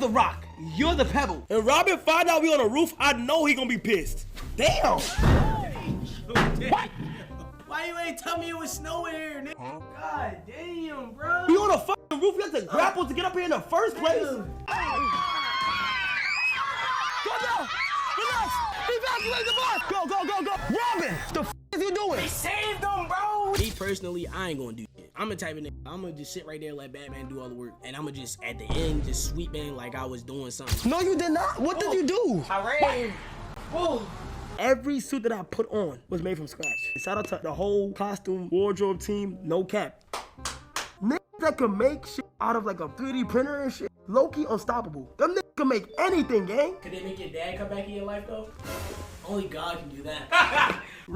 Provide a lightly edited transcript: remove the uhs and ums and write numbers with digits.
the rock. You're the pebble. And Robin find out we on the roof, I know he gonna be pissed. Damn. What? Why you ain't tell me it was snow in here, nigga? Huh? God damn, bro. We on the fucking roof, we have to grapple to get up here in the first place. Go down. Relax. Evacuate the bus. Go, go, go, go. Robin, the f is you doing? Saved them, bro. Me personally, I ain't gonna do shit. I'm the type of nigga, I'm gonna just sit right there and let Batman do all the work. And I'm gonna just, at the end, just sweep bang like I was doing something. No, you did not. What did you do? I ran. Whoa. Every suit that I put on was made from scratch. Shout out to the whole costume wardrobe team, no cap. Niggas that can make shit out of like a 3D printer and shit, low-key unstoppable. Them niggas can make anything, gang. Could they make your dad come back in your life though? Only God can do that.